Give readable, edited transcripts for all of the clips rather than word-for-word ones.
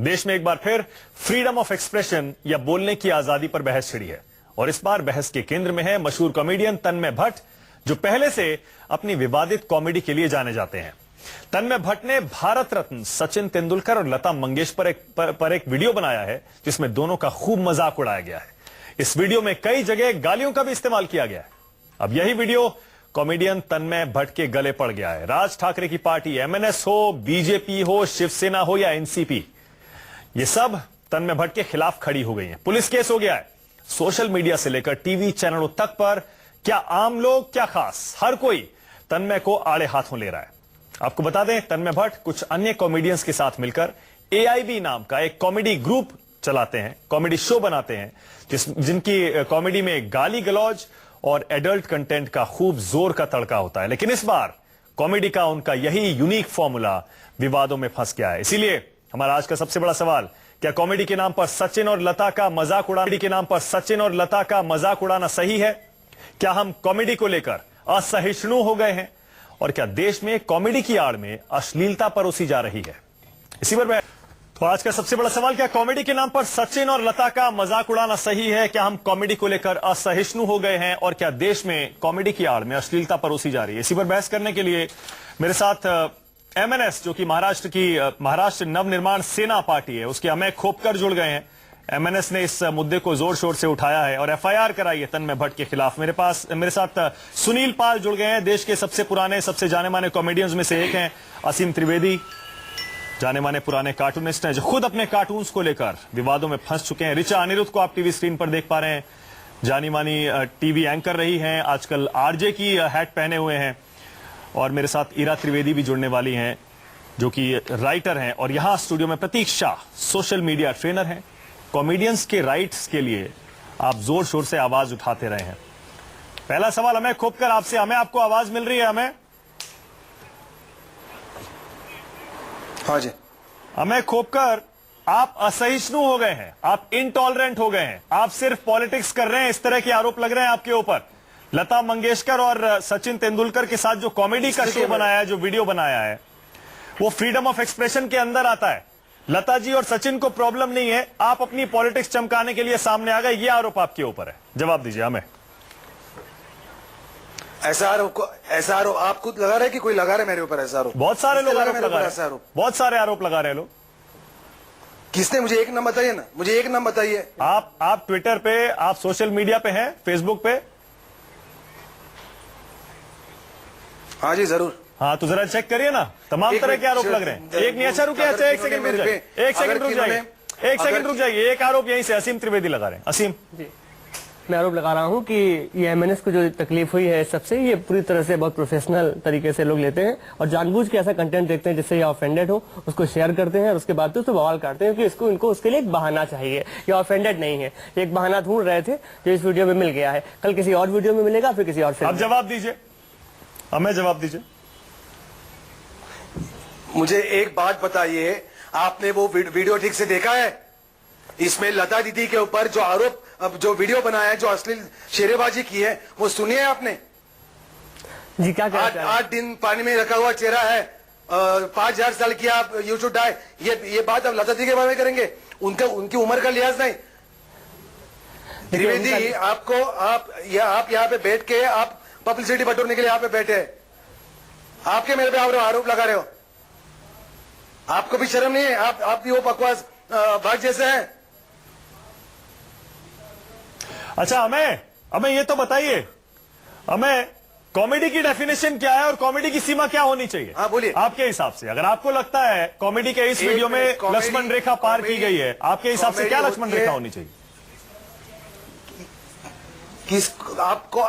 देश में एक बार फिर फ्रीडम ऑफ एक्सप्रेशन या बोलने की आजादी पर बहस छिड़ी है और इस बार बहस के केंद्र में है मशहूर कॉमेडियन तन्मय भट्ट, जो पहले से अपनी विवादित कॉमेडी के लिए जाने जाते हैं। तन्मय भट्ट ने भारत रत्न सचिन तेंदुलकर और लता मंगेशकर पर एक वीडियो बनाया है जिसमें दोनों का खूब मजाक उड़ाया गया है। इस वीडियो में कई जगह गालियों का भी इस्तेमाल किया गया है। अब यही वीडियो कॉमेडियन तन्मय भट्ट के गले पड़ गया है। राज ठाकरे की पार्टी एमएनएस हो, बीजेपी हो, शिवसेना हो या एनसीपी, ये सब तन्मय भट्ट के खिलाफ खड़ी हो गई हैं। पुलिस केस हो गया है। सोशल मीडिया से लेकर टीवी चैनलों तक पर क्या आम लोग क्या खास, हर कोई तन्मय को आड़े हाथों ले रहा है। आपको बता दें, तन्मय भट्ट कुछ अन्य कॉमेडियंस के साथ मिलकर एआईबी नाम का एक कॉमेडी ग्रुप चलाते हैं, कॉमेडी शो बनाते हैं, जिनकी कॉमेडी में गाली गलौज और एडल्ट कंटेंट का खूब जोर का तड़का होता है। लेकिन इस बार कॉमेडी का उनका यही यूनिक फॉर्मूला विवादों में फंस गया है। इसीलिए हमारा आज का सबसे बड़ा सवाल, क्या कॉमेडी के नाम पर सचिन और लता का मजाक उड़ाना सही है? क्या हम कॉमेडी को लेकर असहिष्णु हो गए हैं और क्या देश में कॉमेडी की आड़ में अश्लीलता परोसी जा रही है? इसी पर तो आज का सबसे बड़ा सवाल, क्या कॉमेडी के नाम पर सचिन और लता का मजाक उड़ाना सही है? क्या हम कॉमेडी को लेकर असहिष्णु हो गए हैं और क्या देश में कॉमेडी की आड़ में अश्लीलता परोसी जा रही है? इसी पर बहस करने के लिए मेरे साथ एमएनएस, जो कि महाराष्ट्र नवनिर्माण सेना पार्टी है, उसके अमेय खोपकर जुड़ गए हैं। एमएनएस ने इस मुद्दे को जोर शोर से उठाया है और एफआईआर कराई है तन्मय भट्ट के खिलाफ। मेरे साथ सुनील पाल जुड़ गए हैं। देश के सबसे पुराने, सबसे जाने माने कॉमेडियंस में से एक हैं असीम त्रिवेदी, जाने माने पुराने कार्टूनिस्ट हैं जो खुद अपने कार्टून्स को लेकर विवादों में फंस चुके हैं। ऋचा अनिरुद्ध को आप टीवी स्क्रीन पर देख पा रहे हैं, जानी मानी टीवी एंकर रही हैं, आजकल आरजे की हैट पहने हुए हैं। और मेरे साथ ईरा त्रिवेदी भी जुड़ने वाली हैं, जो कि राइटर हैं। और यहां स्टूडियो में प्रतीक शाह, सोशल मीडिया ट्रेनर हैं। कॉमेडियंस के राइट्स के लिए आप जोर शोर से आवाज उठाते रहे हैं। पहला सवाल हमें खोपकर आपसे, हमें आपको आवाज मिल रही है? हमें हाँ जी। हमें खोपकर आप असहिष्णु हो गए हैं, आप इनटॉलरेंट हो गए हैं, आप सिर्फ पॉलिटिक्स कर रहे हैं, इस तरह के आरोप लग रहे हैं आपके ऊपर। लता मंगेशकर और सचिन तेंदुलकर के साथ जो कॉमेडी का शो बनाया है, जो वीडियो बनाया है, वो फ्रीडम ऑफ एक्सप्रेशन के अंदर आता है। लता जी और सचिन को प्रॉब्लम नहीं है, आप अपनी पॉलिटिक्स चमकाने के लिए सामने आ गए, ये आरोप आपके ऊपर है। जवाब दीजिए हमें। ऐसा आरोप आप खुद लगा रहे कि कोई लगा रहे मेरे ऊपर ऐसा आरोप? बहुत सारे लोग आरोप लगा रहे हैं, बहुत सारे आरोप लगा रहे हैं लोग। किसने? मुझे एक नाम बताइए ना, मुझे एक नाम बताइए। आप ट्विटर पे, आप सोशल मीडिया पे हैं, फेसबुक पे? हाँ जी जरूर। हाँ तो जरा चेक करिए ना, तमाम तरह के आरोप लग रहे हैं। एक नहीं, अच्छा रुकिए, अच्छा एक सेकंड रुक जाइए, एक सेकंड रुक जाइए। एक आरोप यहीं से असीम त्रिवेदी लगा रहे हैं। असीम जी, मैं आरोप लगा रहा हूं कि ये एमएनएस को जो तकलीफ हुई है सबसे, ये पूरी तरह से बहुत प्रोफेशनल तरीके से लोग लेते हैं और जानबूझ के ऐसा कंटेंट देखते हैं जिससे ये ऑफेंडेड हो, उसको शेयर करते हैं और उसके बाद तो उसको बवाल काटते हैं कि इनको उसके लिए एक बहाना चाहिए। ये ऑफेंडेड नहीं है, एक बहाना ढूंढ रहे थे जो इस वीडियो में मिल गया है, कल किसी और वीडियो में मिलेगा, फिर किसी और से। आप जवाब दीजिए, हमें जवाब दीजिए। मुझे एक बात बताइए, आपने वो वीडियो ठीक से देखा है? इसमें लता दीदी के ऊपर जो आरोप, जो वीडियो बनाया है, जो अश्लील शेरेबाजी की है, वो सुनी है आपने? जी क्या कहते हैं? 8 दिन पानी में रखा हुआ चेहरा है, 5000 साल की आप यू शुड डाई, ये बात आप लता दीदी के बारे में करेंगे? उनकी उम्र का लिहाज नहीं। त्रिवेदी, आपको आप यहाँ पे बैठ के आप पब्लिसिटी बटोरने के लिए यहाँ पे बैठे हैं, आपके मेरे पे आरोप लगा रहे हो। आपको भी शर्म नहीं है? आप भी वो बकवास बात जैसे हैं। अच्छा, हमें ये तो बताइए, हमें कॉमेडी की डेफिनेशन क्या है और कॉमेडी की सीमा क्या होनी चाहिए? हाँ बोलिए। आपके हिसाब से, अगर आपको लगता है कॉमेडी के इस वीडियो में लक्ष्मण रेखा पार की गई है, आपके हिसाब से क्या लक्ष्मण रेखा होनी चाहिए?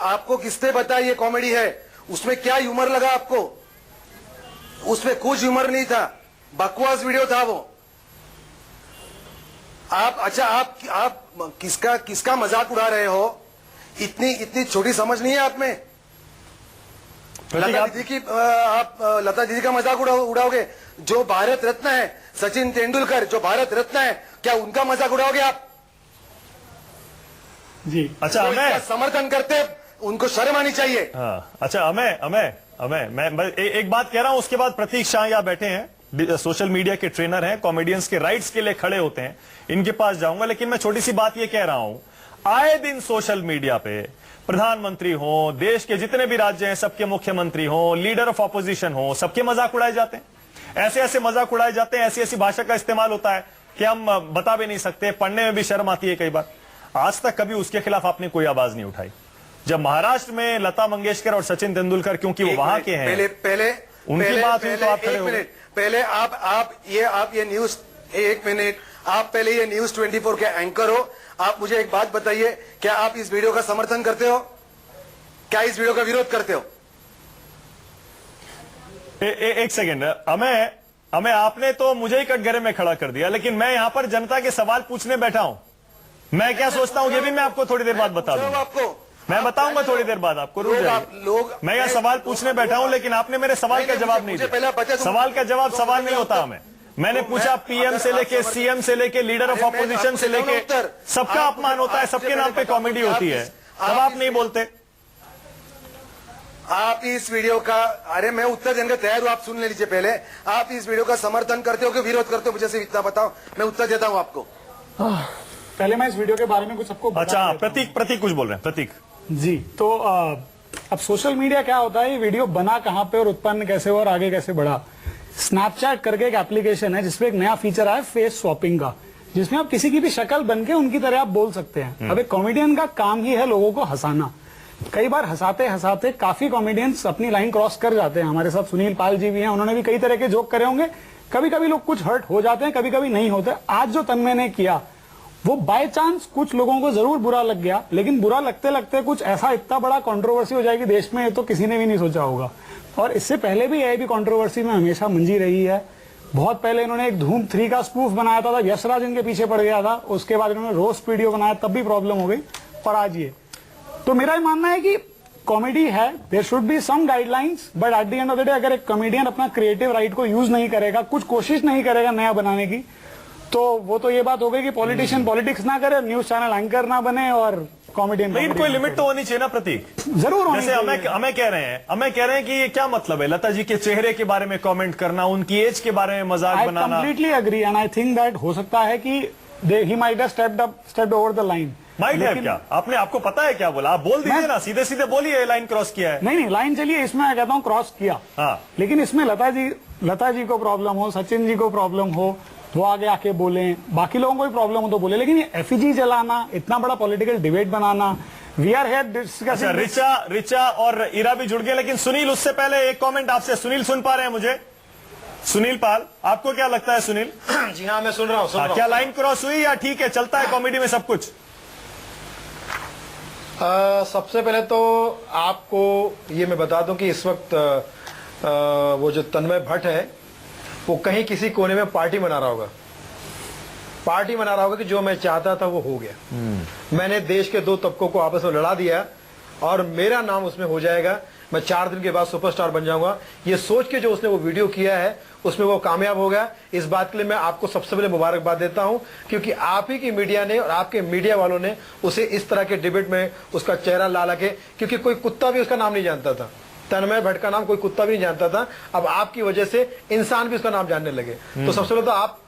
आपको किसने बताया ये कॉमेडी है? उसमें क्या ह्यूमर लगा आपको? उसमें कुछ ह्यूमर नहीं था, बकवास वीडियो था वो। आप किसका मजाक उड़ा रहे हो? इतनी छोटी समझ नहीं है आप में? लता दीदी का मजाक उड़ाओगे? जो भारत रत्न है सचिन तेंदुलकर, जो भारत रत्न है, क्या उनका मजाक उड़ाओगे आप? जी अच्छा, हमें समर्थन करते, उनको शर्म आनी चाहिए। हाँ अच्छा, मैं एक बात कह रहा हूं, उसके बाद प्रतीक शाह यहाँ बैठे हैं, सोशल मीडिया के ट्रेनर हैं, कॉमेडियंस के राइट्स के लिए खड़े होते हैं, इनके पास जाऊंगा। लेकिन मैं छोटी सी बात ये कह रहा हूं, आए दिन सोशल मीडिया पे प्रधानमंत्री हो, देश के जितने भी राज्य हैं सबके मुख्यमंत्री हो, लीडर ऑफ ऑपोजिशन हो, सबके मजाक उड़ाए जाते हैं। ऐसे ऐसे मजाक उड़ाए जाते हैं, ऐसी ऐसी भाषा का इस्तेमाल होता है कि हम बता भी नहीं सकते, पढ़ने में भी शर्म आती है कई बार। आज तक कभी उसके खिलाफ आपने कोई आवाज नहीं उठाई। जब महाराष्ट्र में लता मंगेशकर और सचिन तेंदुलकर, क्योंकि वो वहां के हैं, पहले उनकी बात हुई तो आप खड़े हो गए। पहले आप ये न्यूज, एक मिनट, आप पहले ये न्यूज 24 के एंकर हो। आप मुझे एक बात बताइए, क्या आप इस वीडियो का समर्थन करते हो? क्या इस वीडियो का विरोध करते हो? एक सेकेंड, हमें आपने तो मुझे ही कटघरे में खड़ा कर दिया, लेकिन मैं यहां पर जनता के सवाल पूछने बैठा हूं। मैं क्या सोचता हूं ये भी मैं आपको थोड़ी देर बाद बता दूंगा। आपको मैं बताऊंगा थोड़ी देर बाद आपको, रुक जाइए। मैं यहाँ सवाल पूछने बैठा हूं, लेकिन आपने मेरे सवाल का जवाब नहीं दिया। सवाल का जवाब सवाल नहीं होता हमें। मैंने पूछा पीएम से लेके सीएम से लेके लीडर ऑफ ऑपोजिशन से लेके सबका अपमान होता है, सबके नाम पे कॉमेडी होती है, तब आप नहीं बोलते। आप इस वीडियो का, अरे मैं उत्तर देने का तैयार हूं, आप सुन ले लीजिए। पहले आप इस वीडियो का समर्थन करते हो कि विरोध करते हो, मुझे सिर्फ इतना बताओ, मैं उत्तर देता हूं आपको। पहले मैं इस वीडियो के बारे में कुछ सबको अच्छा, प्रतीक कुछ बोल रहे हैं। प्रतीक जी, तो अब सोशल मीडिया क्या होता है, ये वीडियो बना कहां पे और उत्पन्न कैसे हुआ और आगे कैसे बढ़ा। स्नैपचैट करके एक एप्लीकेशन है जिसपे एक नया फीचर आया फेस स्वैपिंग का, जिसमें आप किसी की भी शक्ल बन के उनकी तरह आप बोल सकते हैं। अब एक कॉमेडियन का काम ही है लोगों को हंसाना। कई बार हंसाते हंसाते काफी कॉमेडियंस अपनी लाइन क्रॉस कर जाते हैं। हमारे साथ सुनील पाल जी भी हैं, उन्होंने भी कई तरह के जोक करे होंगे। कभी कभी लोग कुछ हर्ट हो जाते हैं, कभी कभी नहीं होते। आज जो तन्मय ने किया वो बाय चांस कुछ लोगों को जरूर बुरा लग गया, लेकिन बुरा लगते लगते कुछ ऐसा इतना बड़ा कंट्रोवर्सी हो जाएगी देश में, ये तो किसी ने भी नहीं सोचा होगा। और इससे पहले भी ये भी कंट्रोवर्सी में हमेशा मंजी रही है। बहुत पहले इन्होंने एक धूम 3 का स्पूफ बनाया था, यशराज इनके पीछे पड़ गया था। उसके बाद इन्होंने रोस्ट वीडियो बनाया, तब भी प्रॉब्लम हो गई। और आज ये, तो मेरा ये मानना है कि कॉमेडी है, there should be some guidelines, but at the end of the day अगर एक कॉमेडियन अपना क्रिएटिव राइट को यूज नहीं करेगा, कुछ कोशिश नहीं करेगा नया बनाने की, तो वो तो ये बात हो गई कि पॉलिटिशियन पॉलिटिक्स ना करे, न्यूज चैनल एंकर ना बने और कॉमेडियन। लेकिन कोई लिमिट तो होनी चाहिए ना प्रतीक। जरूर होनी जैसे चाहिए। हमें कह रहे हैं कि ये क्या मतलब है, लता जी के चेहरे के बारे में कमेंट करना, उनकी एज के बारे में मजाक बनाना। Completely agree and I think that हो सकता है कि he might have stepped over the line. Might है क्या? आपको पता है क्या बोला? आप बोल दीजिए ना, सीधे सीधे बोलिए लाइन क्रॉस किया है। नहीं, लाइन चलिए, इसमें मैं कहता हूँ क्रॉस किया। हाँ। लेकिन इसमें लता जी को प्रॉब्लम हो, सचिन जी को प्रॉब्लम हो, वो आगे आके बोले, बाकी लोगों को भी प्रॉब्लम हो तो बोले, लेकिन ये एफईजी जलाना, इतना बड़ा पॉलिटिकल डिबेट बनाना, we are here discussing. Richa और इरा भी जुड़ गए, लेकिन सुनील, उससे पहले एक कमेंट आपसे। सुनील सुन पा रहे हैं मुझे? सुनील पाल, आपको क्या लगता है सुनील? जी हाँ, मैं सुन रहा हूँ। क्या लाइन क्रॉस हुई या ठीक है, चलता है कॉमेडी में सब कुछ? सबसे पहले तो आपको ये मैं बता दूं कि इस वक्त वो जो तन्मय भट्ट है वो कहीं किसी कोने में पार्टी मना रहा होगा। पार्टी मना रहा होगा कि जो मैं चाहता था वो हो गया। मैंने देश के 2 तबकों को आपस में लड़ा दिया और मेरा नाम उसमें हो जाएगा, मैं 4 दिन के बाद सुपरस्टार बन जाऊंगा। ये सोच के जो उसने वो वीडियो किया है उसमें वो कामयाब हो गया। इस बात के लिए मैं आपको सबसे पहले मुबारकबाद देता हूं, क्योंकि आप ही की मीडिया ने और आपके मीडिया वालों ने उसे इस तरह के डिबेट में उसका चेहरा ला के, क्योंकि कोई कुत्ता भी उसका नाम नहीं जानता था। तन्मय भट्ट का नाम कोई कुत्ता भी नहीं जानता था। अब आपकी वजह से इंसान भी उसका नाम जानने लगे। तो सबसे पहले तो आप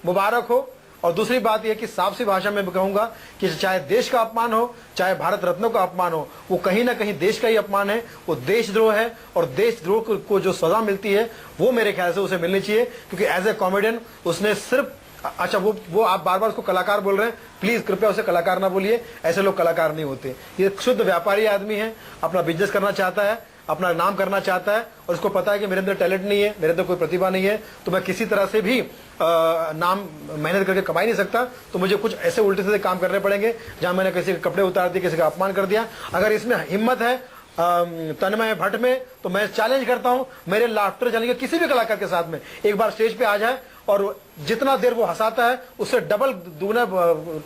मुबारक हो। और दूसरी बात यह कि साफ सी भाषा में कहूंगा कि चाहे देश का अपमान हो, चाहे भारत रत्न का अपमान हो, वो कहीं ना कहीं देश का ही अपमान है, वो देशद्रोह है। और देशद्रोह को जो सजा मिलती है वो मेरे ख्याल से उसे मिलनी चाहिए, क्योंकि एज ए कॉमेडियन उसने सिर्फ, अच्छा वो आप बार बार उसको कलाकार बोल रहे हैं, प्लीज कृपया उसे कलाकार ना बोलिए, ऐसे लोग कलाकार नहीं होते। ये शुद्ध व्यापारी आदमी है, अपना बिजनेस करना चाहता है, अपना नाम करना चाहता है, और उसको पता है कि मेरे अंदर टैलेंट नहीं है, मेरे अंदर कोई प्रतिभा नहीं है, तो मैं किसी तरह से भी नाम मेहनत करके कमा ही नहीं सकता। तो मुझे कुछ ऐसे उल्टे सीधे काम करने पड़ेंगे जहां मैंने किसी के कपड़े उतार दिए, किसी का अपमान कर दिया। अगर इसमें हिम्मत है तन्मय भट्ट में, तो मैं चैलेंज करता हूं मेरे लाफ्टर चैनल के किसी भी कलाकार के साथ में एक बार स्टेज पे आ जाए और जितना देर वो हंसाता है उससे डबल दुगना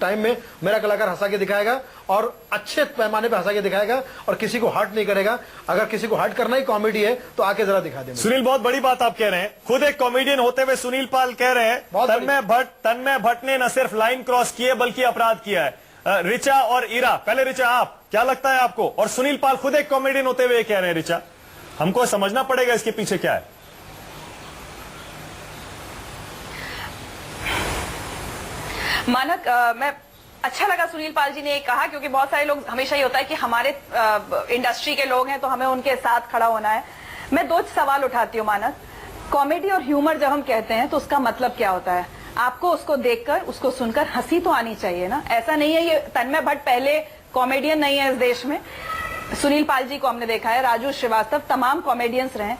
टाइम में मेरा कलाकार हंसा के दिखाएगा और अच्छे पैमाने पे हंसा के दिखाएगा और किसी को हर्ट नहीं करेगा। अगर किसी को हर्ट करना ही कॉमेडी है तो आके जरा दिखा दे। सुनील, बहुत बड़ी बात आप कह रहे हैं। खुद एक कॉमेडियन होते हुए सुनील पाल कह रहे हैं तन्मय भट्ट ने न सिर्फ लाइन क्रॉस की है बल्कि अपराध किया है। रिचा और इरा, पहले रिचा आप, क्या लगता है आपको? और सुनील पाल खुद एक कॉमेडियन होते हुए कह रहे हैं। रिचा, हमको समझना पड़ेगा इसके पीछे क्या है। मानक मैं अच्छा लगा सुनील पाल जी ने ये कहा, क्योंकि बहुत सारे लोग हमेशा ये होता है कि हमारे इंडस्ट्री के लोग हैं तो हमें उनके साथ खड़ा होना है। मैं दो सवाल उठाती हूँ मानक। कॉमेडी और ह्यूमर जब हम कहते हैं तो उसका मतलब क्या होता है? आपको उसको देखकर, उसको सुनकर हंसी तो आनी चाहिए ना। ऐसा नहीं है ये तन्मय भट्ट पहले कॉमेडियन नहीं है इस देश में। सुनील पाल जी को हमने देखा है, राजू श्रीवास्तव, तमाम कॉमेडियंस रहे।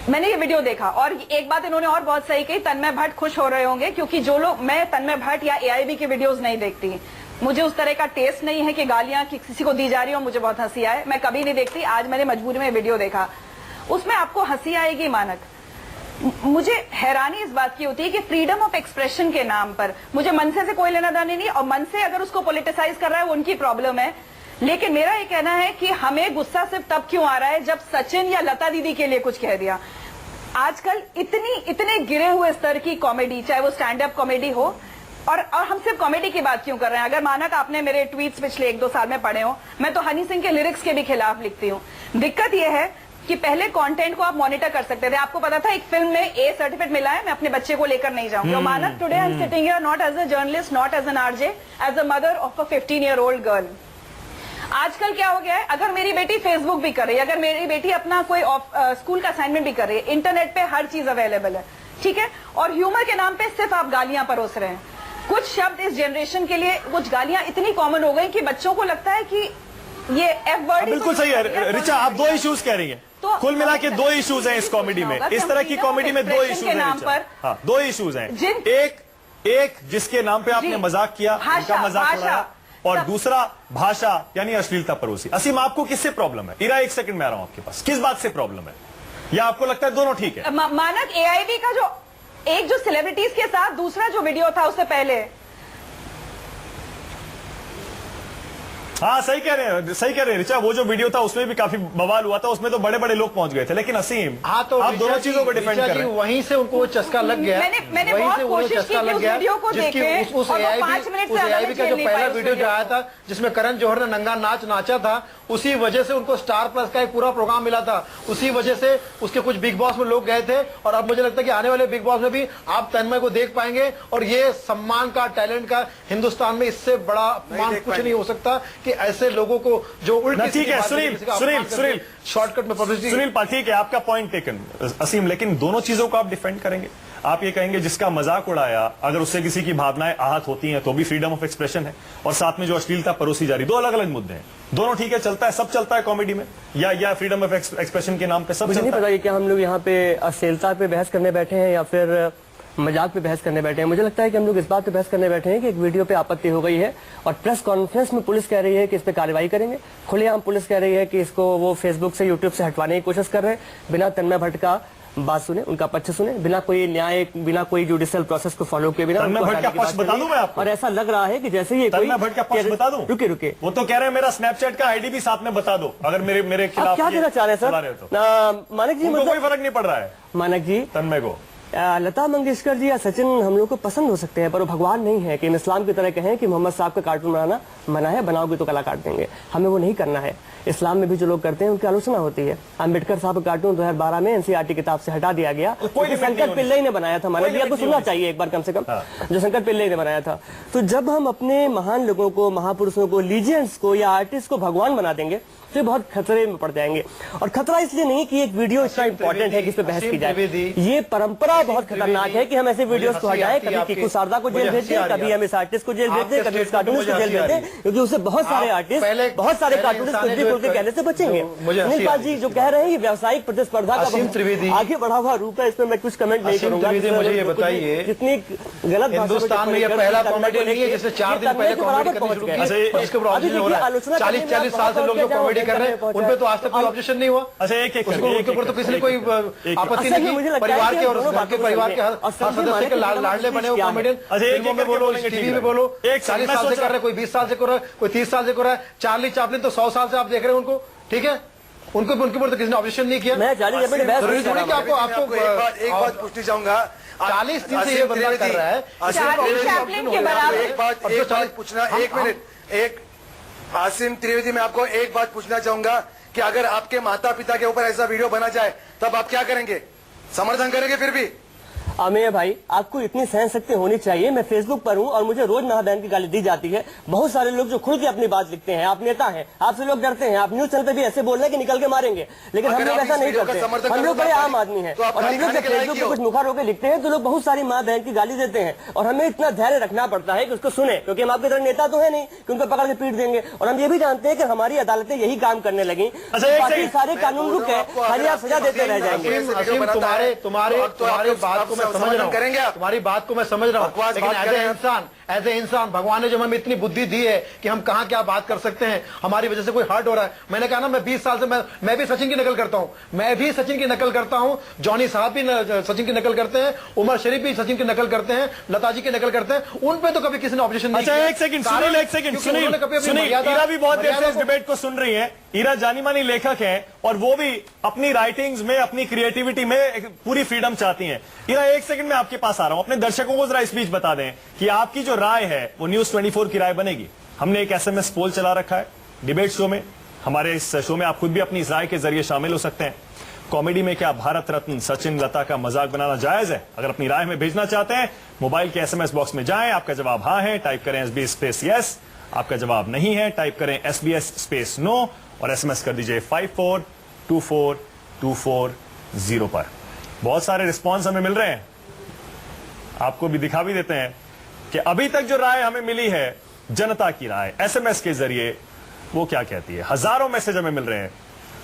मैंने ये वीडियो देखा और एक बात इन्होंने और बहुत सही कही, तन्मय भट्ट खुश हो रहे होंगे क्योंकि जो लोग, मैं तन्मय भट्ट या एआईबी के वीडियोस नहीं देखती, मुझे उस तरह का टेस्ट नहीं है कि गालियां किसी को दी जा रही हो मुझे बहुत हंसी आए, मैं कभी नहीं देखती। आज मैंने मजबूरी में वीडियो देखा, उसमें आपको हंसी आएगी मानक। मुझे हैरानी इस बात की होती है कि फ्रीडम ऑफ एक्सप्रेशन के नाम पर, मुझे मनसे से कोई लेना देना नहीं, और मनसे अगर उसको पॉलिटिसाइज कर रहा है वो उनकी प्रॉब्लम है, लेकिन मेरा ये कहना है कि हमें गुस्सा सिर्फ तब क्यों आ रहा है जब सचिन या लता दीदी के लिए कुछ कह दिया। आजकल इतने गिरे हुए स्तर की कॉमेडी, चाहे वो स्टैंड अप कॉमेडी हो, और हम सिर्फ कॉमेडी की बात क्यों कर रहे हैं? अगर मानक आपने मेरे ट्वीट्स पिछले 1-2 साल में पढ़े हो, मैं तो हनी सिंह के लिरिक्स के भी खिलाफ लिखती हूँ। दिक्कत यह है कि पहले कंटेंट को आप मॉनिटर कर सकते थे, आपको पता था एक फिल्म में ए सर्टिफिकेट मिला है, मैं अपने बच्चे को लेकर नहीं जाऊंगी। और Manak, today I am sitting here not as a journalist, not as an RJ, as a mother of a 15-year-old girl. आजकल क्या हो गया है, अगर मेरी बेटी फेसबुक भी कर रही है, अगर मेरी बेटी अपना कोई स्कूल का असाइनमेंट भी कर रही है, इंटरनेट पे हर चीज अवेलेबल है, ठीक है, और ह्यूमर के नाम पे सिर्फ आप गालियां परोस रहे हैं। कुछ शब्द इस जनरेशन के लिए, कुछ गालियां इतनी कॉमन हो गई कि बच्चों को लगता है कि ये एफ वर्ड। बिल्कुल सही है रिचा, आप दो इश्यूज कह रही हैं। तो कुल मिला के दो इश्यूज हैं इस कॉमेडी में, इस तरह की कॉमेडी में दो इश्यूज हैं। हाँ, दो इश्यूज हैं। एक जिसके नाम पे आपने मजाक किया, उनका मजाक उड़ाया, और दूसरा भाषा यानी अश्लीलता परोसी। असीम, आपको किससे प्रॉब्लम है? इरा, एक सेकंड में आ रहा हूं आपके पास। किस बात से प्रॉब्लम है, या आपको लगता है दोनों ठीक है? मानक, एआईबी का जो एक जो सेलिब्रिटीज के साथ दूसरा जो वीडियो था उससे पहले, हाँ सही कह रहे हैं रिचा, वो जो वीडियो था उसमें भी काफी बवाल हुआ था, उसमें तो बड़े बड़े लोग पहुंच गए थे। लेकिन असीम, हाँ, तो आप दोनों चीजों को डिफेंड कर रहे हैं। वहीं से उनको चस्का लग गया, मैंने बहुत कोशिश की उस वीडियो को देखे, उस एआईबी का जो पहला वीडियो जो आया था जिसमें करण जौहर ने नंगा नाच नाचा था, उसी वजह से उनको स्टार प्लस का एक पूरा प्रोग्राम मिला था, उसी वजह से उसके कुछ बिग बॉस में लोग गए थे। और अब मुझे लगता है कि आने वाले बिग बॉस में भी आप तन्मय को देख पाएंगे, और ये सम्मान का, टैलेंट का, हिंदुस्तान में इससे बड़ा अपमान कुछ नहीं हो सकता कि ऐसे लोगों को जो उल्टी, ठीक है सुनील शॉर्टकट में पब्लिसिटी। सुनील पाल, ठीक है, आपका पॉइंट टेकन असीम, लेकिन दोनों चीजों को आप डिफेंड करेंगे। आप ये कहेंगे जिसका मजाक उड़ाया, अगर उससे किसी की भावनाएं आहत होती हैं तो भी फ्रीडम ऑफ एक्सप्रेशन है, और साथ में जो अश्लीलता परोसी जा रही, दो अलग अलग मुद्दे हैं। दोनों ठीक है, चलता है, सब चलता है कॉमेडी में, या फ्रीडम ऑफ एक्सप्रेशन के नाम पे सब मुझे नहीं चलता पता कि हम लोग यहाँ पे अश्लीलता पे बहस करने बैठे हैं या फिर मजाक पे बहस करने बैठे हैं। मुझे लगता है कि हम लोग इस बात पे बहस करने बैठे हैं कि एक वीडियो पे आपत्ति हो गई है और प्रेस कॉन्फ्रेंस में पुलिस कह रही है कि इस पे कार्रवाई करेंगे। खुलेआम पुलिस कह रही है कि इसको वो फेसबुक से, यूट्यूब से हटवाने की कोशिश कर रहे हैं, बिना तन्मय भट्ट का बात सुने, उनका पक्ष सुने, बिना कोई न्याय, बिना कोई जुडिशियल प्रोसेस को फॉलो किए बिना। तन्मय भट्ट का पक्ष बता दूं मैं आपको, और ऐसा लग रहा है कि जैसे ये तन्मय भट्ट का पक्ष बता दूं। रुके वो तो कह रहे हैं मेरा स्नैपचैट का आईडी भी साथ में बता दो, अगर मेरे आप खिलाफ क्या कहना चाह रहे हैं सर? मानक जी, कोई फर्क नहीं पड़ रहा है मानक जी, तन्मय को लता मंगेशकर जी या सचिन हम लोग को पसंद हो सकते हैं, पर वो भगवान नहीं है कि हम इस्लाम की तरह कहें कि मोहम्मद साहब का कार्टून बनाना मना है, बनाओगे तो गला काट देंगे। हमें वो नहीं करना है। इस्लाम में भी जो लोग करते हैं उनकी आलोचना होती है। अम्बेडकर साहब का कार्टून 2012 में एनसीईआरटी किताब से हटा दिया गया, शंकर पिल्लई ने बनाया था। मानक जी, आपको सुनना चाहिए एक बार कम से कम, जो शंकर पिल्लई ने बनाया था। तो जब हम अपने महान लोगों को, महापुरुषों को, लीजेंड्स को या आर्टिस्ट को भगवान बना देंगे तो बहुत खतरे में पड़ जाएंगे। और खतरा इसलिए नहीं कि एक वीडियो इतना इंपॉर्टेंट है कि इस पे बहस की जाए, ये परंपरा बहुत खतरनाक है कि हम ऐसे वीडियोस को हटाएं। कभी कीकू शारदा को जेल भेज दें, कभी हम इस आर्टिस्ट को जेल भेज दें, कभी इस कार्टूनिस्ट को जेल भेज दें, क्योंकि उससे बहुत सारे आर्टिस्ट, बहुत सारे कार्टूनिस्ट कुछ भी खुल के कहने से बचेंगे। सुनील पाल जी जो कह रहे हैं ये व्यावसायिक प्रतिस्पर्धा का आगे बढ़ा हुआ रूप है, इसमें मैं कुछ कमेंट नहीं करूंगा। मुझे ये बताइए, कितनी गलत हिंदुस्तान में यह पहला कॉमेडी नहीं है जिससे 4 दिन पहले कॉमेडी करनी शुरू की, इसके ऊपर 40 साल से लोग जो कॉमेडी कर रहे हैं उन पे तो आज तक कोई ऑब्जेक्शन नहीं हुआ। अच्छा, एक उसके ऊपर तो किसी ने कोई आपत्ति नहीं की। परिवार के और उसके परिवार के हर सदस्य के लाडले बने हो कॉमेडियन, फिल्मों में बोलो, टीवी में बोलो, 40 साल से कर रहे, कोई 20 साल से कर रहा है, कोई 30 साल से कर रहा है। चार्ली चैपलिन तो 100 साल से आप देख रहे हैं उनको, ठीक है, उनके ऊपर तो किसी ने ऑब्जेक्शन नहीं किया। मैं जरूरी थोड़ी कि आपको एक बात पूछनी चाहूंगा, 40 दिन से ये बंदा कर रहा है, एक बात पूछना, 1 मिनट, एक आसिम त्रिवेदी, मैं आपको एक बात पूछना चाहूंगा कि अगर आपके माता पिता के ऊपर ऐसा वीडियो बना जाए तब आप क्या करेंगे? समर्थन करेंगे? फिर भी अमेय भाई, आपको इतनी सहन शक्ति होनी चाहिए। मैं फेसबुक पर हूँ और मुझे रोज माँ बहन की गाली दी जाती है। बहुत सारे लोग जो खुद ही अपनी बात लिखते हैं, आप नेता हैं, आपसे लोग डरते हैं, आप न्यूज चैनल पे भी ऐसे बोल रहे हैं कि निकल के मारेंगे, लेकिन हम लोग ऐसा नहीं करते। हम लोग बड़े आम आदमी हैं और हम लोग जब फेसबुक पे कुछ मुखर होकर लिखते हैं तो लोग बहुत सारी माँ बहन की गाली देते हैं और हमें इतना धैर्य रखना पड़ता है कि उसको सुने, क्योंकि हम आपके तरह नेता तो है नहीं कि उनको पकड़ के पीट देंगे। और हम ये भी जानते हैं कि हमारी अदालतें यही काम करने लगी, बाकी सारे कानून रुक गए, खाली आप सजा देते रह जाएंगे। तुम्हारी बात को मैं समझ रहा हूँ, तुम्हारी बात को मैं समझ रहा हूँ, लेकिन एज ए इंसान भगवान ने जब हमें इतनी बुद्धि दी है कि हम कहाँ क्या बात कर सकते हैं, हमारी वजह से कोई हर्ट हो रहा है। मैंने कहा ना, मैं 20 साल से मैं भी सचिन की नकल करता हूँ, मैं भी सचिन की नकल करता हूँ, जॉनी साहब भी सचिन की नकल करते हैं, उमर शरीफ भी सचिन की नकल करते हैं, लता जी की नकल करते हैं, उन पे तो कभी किसी ने ऑब्जेक्शन नहीं किया। अच्छा, एक सेकंड सुनील, ईरा भी बहुत देर से इस डिबेट को सुन रही है। ईरा जानी मानी लेखक है और वो भी अपनी राइटिंग्स में, अपनी क्रिएटिविटी में पूरी फ्रीडम चाहती हैं। ईरा, एक सेकंड में आपके पास आ रहा हूं, अपने दर्शकों को जरा इस बीच बता दें कि आपकी जो राय है वो न्यूज 24 की राय बनेगी। हमने एक SMS पोल चला रखा है डिबेट शो में। हमारे इस शो में आप खुद भी अपनी राय के जरिए शामिल हो सकते हैं। कॉमेडी में क्या भारत रत्न सचिन लता का मजाक बनाना जायज है? अगर अपनी राय में भेजना चाहते हैं, मोबाइल के SMS बॉक्स में जाएं, आपका जवाब हाँ है, टाइप करें SBS स्पेस यस, आपका जवाब नहीं है, टाइप करें SBS स्पेस नो और SMS कर दीजिए 54242440 पर। बहुत सारे रिस्पॉन्स हमें मिल रहे हैं, आपको भी दिखा भी देते हैं कि अभी तक जो राय हमें मिली है जनता की राय SMS के जरिए, वो क्या कहती है। हजारों मैसेज हमें मिल रहे हैं।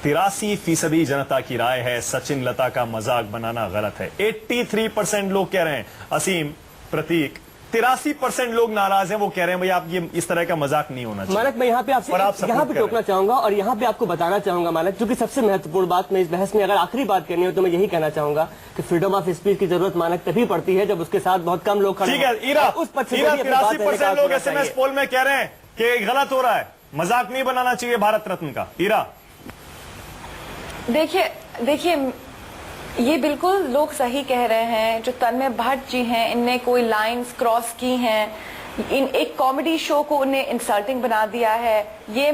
83% जनता की राय है सचिन लता का मजाक बनाना गलत है। 83% लोग कह रहे हैं, असीम, प्रतीक, 83% लोग नाराज हैं, वो कह रहे हैं भाई आप ये इस तरह का मजाक नहीं होना चाहिए। मानक, मैं यहाँ पे आपसे यहाँ पे टोकना चाहूंगा और यहाँ पे आपको बताना चाहूंगा मानक, क्योंकि सबसे महत्वपूर्ण बात मैं इस बहस में अगर आखिरी बात करनी हो तो मैं यही कहना चाहूंगा कि फ्रीडम ऑफ स्पीच की जरूरत मानक तभी पड़ती है जब उसके साथ बहुत कम लोग खड़े। ठीक है ईरा, उस 83% लोग SMS पोल में कह रहे हैं कि गलत हो रहा है, मजाक नहीं बनाना चाहिए भारत रत्न का। ईरा, देखिए ये बिल्कुल लोग सही कह रहे हैं। जो तन्मय भट्ट जी हैं, इनने कोई लाइंस क्रॉस की हैं, इन एक कॉमेडी शो को उन्हें इंसल्टिंग बना दिया है। ये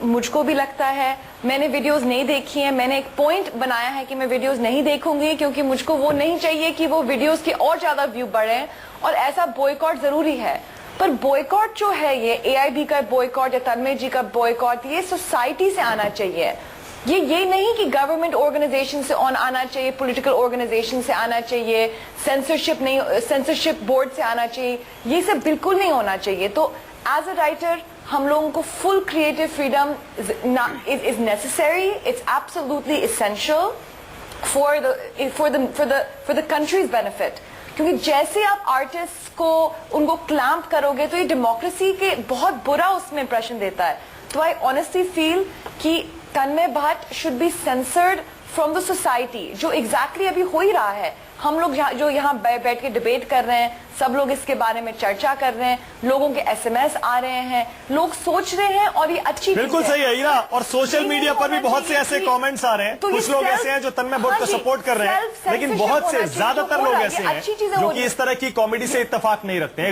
मुझको भी लगता है। मैंने वीडियोस नहीं देखी हैं, मैंने एक पॉइंट बनाया है कि मैं वीडियोस नहीं देखूंगी क्योंकि मुझको वो नहीं चाहिए कि वो वीडियोस के और ज्यादा व्यू बढ़े, और ऐसा बॉयकॉट जरूरी है। पर बॉयकॉट जो है, ये AIB का बॉयकॉट या तन्मय जी का बॉयकॉट, ये सोसाइटी से आना चाहिए। ये नहीं कि गवर्नमेंट ऑर्गेनाइजेशन से आना चाहिए, पॉलिटिकल ऑर्गेनाइजेशन से आना चाहिए, सेंसरशिप बोर्ड से आना चाहिए, ये सब बिल्कुल नहीं होना चाहिए। तो एज अ राइटर हम लोगों को full creative freedom is necessary, it's absolutely essential for the countries benefit. क्योंकि जैसे आप आर्टिस्ट को उनको क्लैम्प करोगे तो ये डेमोक्रेसी के बहुत बुरा उसमें इंप्रेशन देता है। तो आई ऑनेस्टली फील कि Tanmay Bhat should be censored from the society, जो एग्जैक्टली अभी हो ही रहा है। हम लोग जो यहाँ बैठ के डिबेट कर रहे हैं, सब लोग इसके बारे में चर्चा कर रहे हैं, लोगों के SMS आ रहे हैं, लोग सोच रहे हैं, और ये अच्छी बिल्कुल सही है ईरा। और सोशल मीडिया पर भी बहुत से ऐसे कमेंट्स आ रहे हैं। कुछ लोग ऐसे हैं जो तन्मय भट्ट को सपोर्ट कर रहे हैं, लेकिन बहुत से ज्यादातर लोग ऐसे हैं जो कि इस तरह की कॉमेडी से इत्तेफाक नहीं रखते हैं।